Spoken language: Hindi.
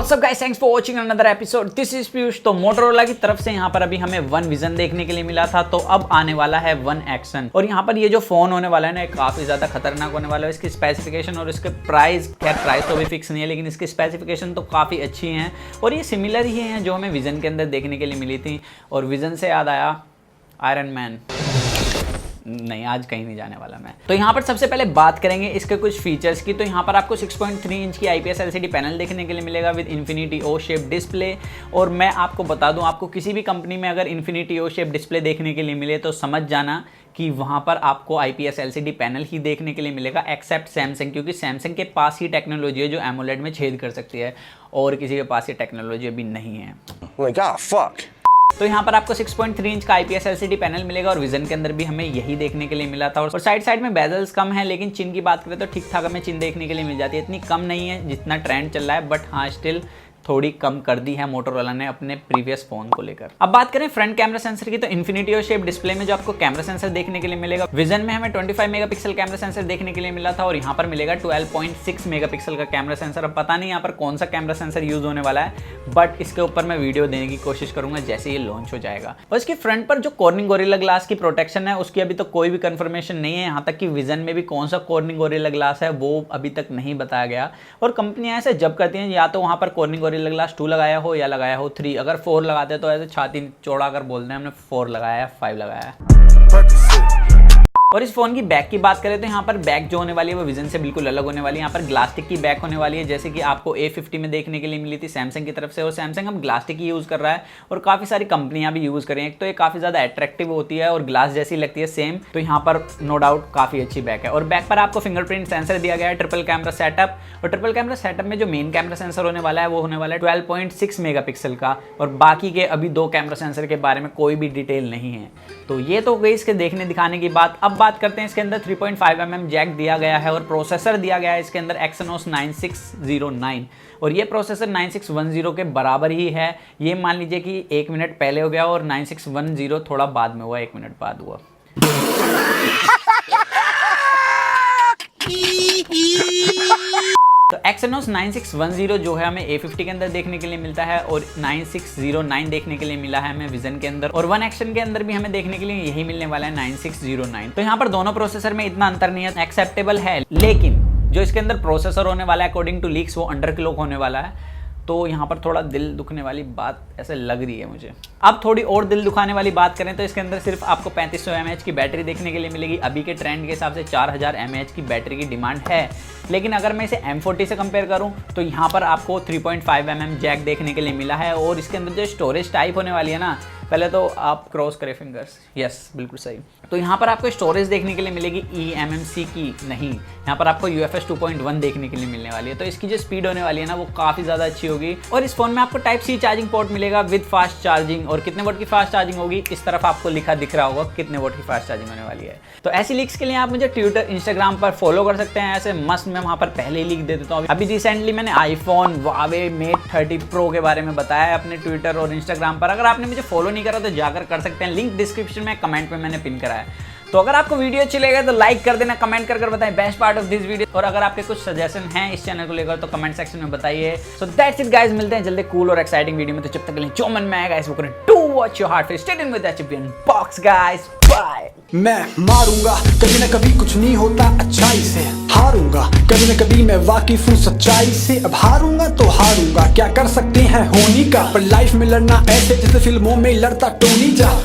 What's up guys, thanks for watching another episode. This is Piyush. तो मोटोरोला की तरफ से यहाँ पर अभी हमें वन विजन देखने के लिए मिला था, तो अब आने वाला है वन एक्शन। और यहाँ पर ये जो फोन होने वाला है ना, काफी ज्यादा खतरनाक होने वाला है। इसकी स्पेसिफिकेशन और इसके प्राइस, खैर प्राइस तो अभी फिक्स नहीं है, लेकिन इसकी स्पेसिफिकेशन तो काफी अच्छी है और ये सिमिलर ही है जो हमें विजन के अंदर देखने के लिए मिली थी। और विजन से याद आया आयरन मैन। नहीं, आज कहीं नहीं जाने वाला मैं। तो यहाँ पर सबसे पहले बात करेंगे इसके कुछ फीचर्स की। तो यहाँ पर आपको 6.3 इंच की IPS LCD पैनल देखने के लिए मिलेगा with infinity O shape display. और मैं आपको बता दूँ, आपको किसी भी कंपनी में अगर इन्फिनिटी ओ शेप डिस्प्ले देखने के लिए मिले तो समझ जाना कि वहाँ पर आपको IPS LCD पैनल ही देखने के लिए मिलेगा, एक्सेप्ट सैमसंग, क्योंकि सैमसंग के पास ही टेक्नोलॉजी है जो एमोलेड में छेद कर सकती है और किसी के पास ये टेक्नोलॉजी अभी नहीं है। Like, ah, fuck. तो यहाँ पर आपको 6.3 इंच का IPS LCD पैनल मिलेगा और विजन के अंदर भी हमें यही देखने के लिए मिला था। और साइड में बेजल्स कम है, लेकिन चिन की बात करें तो ठीक ठाक हमें चिन देखने के लिए मिल जाती है। इतनी कम नहीं है जितना ट्रेंड चल रहा है, बट हाँ स्टिल थोड़ी कम कर दी है मोटोरोला ने अपने प्रीवियस फोन को लेकर। अब बात करें फ्रंट कैमरा सेंसर की, तो इन्फिनिटी ओ शेप डिस्प्ले में जो आपको कैमरा सेंसर देखने के लिए मिलेगा, विजन में हमें 25 मेगापिक्सल कैमरा सेंसर देखने के लिए मिला था और यहाँ पर मिलेगा 12.6 मेगापिक्सल का कैमरा सेंसर। अब पता नहीं यहाँ पर कौन सा कैमरा सेंसर यूज होने वाला है, बट इसके ऊपर मैं वीडियो देने की कोशिश करूंगा जैसे ये लॉन्च हो जाएगा। और इसके फ्रंट पर जो कॉर्निंग गोरिल्ला ग्लास की प्रोटेक्शन है उसकी अभी तो कोई भी कंफर्मेशन नहीं है। यहाँ तक कि विजन में भी कौन सा कॉर्निंग गोरिल्ला ग्लास है वो अभी तक नहीं बताया गया। और कंपनियां ऐसे जब करती हैं, या तो वहाँ पर कॉर्निंग गोरिल्ला ग्लास 2 लगाया हो या लगाया हो 3। अगर 4 लगाते हैं तो ऐसे छाती चौड़ा कर बोलते हैं हमने 4 लगाया है, 5 लगाया है। और इस फोन की बैक की बात करें तो यहाँ पर बैक जो होने वाली है वो विजन से बिल्कुल अलग होने वाली है। यहाँ पर ग्लास्टिक की बैक होने वाली है, जैसे कि आपको A50 में देखने के लिए मिली थी सैमसंग की तरफ से। और सैमसंग अब ग्लास्टिक ही यूज़ कर रहा है और काफ़ी सारी कंपनियां भी यूज़ कर रही हैं। एक तो ये काफ़ी ज़्यादा अट्रैक्टिव होती है और ग्लास जैसी लगती है सेम, तो यहाँ पर नो डाउट काफ़ी अच्छी बैक है। और बैक पर आपको फिंगरप्रिंट सेंसर दिया गया है, ट्रिपल कैमरा सेटअप। और ट्रिपल कैमरा सेटअप में जो मेन कैमरा सेंसर होने वाला है वो होने वाला है 12.6 मेगापिक्सल का। और बाकी के अभी 2 कैमरा सेंसर के बारे में कोई भी डिटेल नहीं है। तो ये तो गई इसके देखने दिखाने की बात। अब बात करते हैं इसके अंदर 3.5mm जैक दिया गया है और प्रोसेसर दिया गया है इसके अंदर Exynos 9609। और ये प्रोसेसर 9610 के बराबर ही है। ये मान लीजिए कि 1 मिनट पहले हो गया और 9610 थोड़ा बाद में हुआ, 1 मिनट बाद हुआ। तो Exynos 9610 जो है हमें A50 के अंदर देखने के लिए मिलता है और 9609 देखने के लिए मिला है हमें विजन के अंदर। और वन एक्शन के अंदर भी हमें देखने के लिए यही मिलने वाला है 9609। तो यहाँ पर दोनों प्रोसेसर में इतना अंतर नहीं है, एक्सेप्टेबल है। लेकिन जो इसके अंदर प्रोसेसर होने वाला है अकॉर्डिंग टू लीक्स वो अंडर क्लॉक होने वाला है। तो यहाँ पर थोड़ा दिल दुखने वाली बात ऐसे लग रही है मुझे। अब थोड़ी और दिल दुखाने वाली बात करें तो इसके अंदर सिर्फ आपको 3500 mAh की बैटरी देखने के लिए मिलेगी। अभी के ट्रेंड के हिसाब से 4000 mAh की बैटरी की डिमांड है। लेकिन अगर मैं इसे M40 से कंपेयर करूं तो यहाँ पर आपको 3.5mm जैक देखने के लिए मिला है। और इसके अंदर जो स्टोरेज टाइप होने वाली है ना, पहले तो आप क्रॉस करें फिंगर्स, यस बिल्कुल सही। तो यहाँ पर आपको स्टोरेज देखने के लिए मिलेगी eMMC की नहीं, यहाँ पर आपको UFS 2.1 देखने के लिए मिलने वाली है। तो इसकी जो स्पीड होने वाली है ना वो काफ़ी ज़्यादा अच्छी होगी। और इस फोन में आपको Type-C चार्जिंग पोर्ट मिलेगा विद फास्ट चार्जिंग। और कितने वोट की फास्ट चार्जिंग होगी इस तरफ आपको लिखा दिख रहा होगा कितने वोट की फास्ट चार्जिंग होने वाली है। तो ऐसी लीक्स के लिए आप मुझे ट्विटर, इंस्टाग्राम पर फॉलो कर सकते हैं। ऐसे मस्त मैं वहाँ पर पहले ही लीक दे देता हूँ। अभी रिसेंटली मैंने iPhone Huawei Mate 30 Pro के बारे में बताया है अपने ट्विटर और इंस्टाग्राम पर। अगर आपने मुझे फॉलो नहीं करा तो जाकर कर सकते हैं, लिंक डिस्क्रिप्शन में कमेंट में मैंने पिन करा है। तो अगर आपको वीडियो अच्छी लगे तो लाइक कर देना, कमेंट कर बताएं best part of this video. और अगर आपके कुछ सजेशन हैं इस चैनल को लेकर तो कमेंट सेक्शन में बताइए। सो दैट्स इट गाइस, मिलते हैं जल्दी कूल और एक्साइटिंग वीडियो में। तो जब तक के लिए जो मन में आएगा इस वो करें। Do watch your heart, stay in with HFV Unbox guys, bye. मैं मारूंगा कभी ना कभी, कुछ नहीं होता अच्छाई से। हारूंगा कभी ना कभी, मैं वाकिफ हूँ सच्चाई से। अब हारूंगा तो हारूंगा, क्या कर सकते हैं होनी का। पर लाइफ में लड़ना ऐसे जैसे फिल्मों में लड़ता टोनी जा।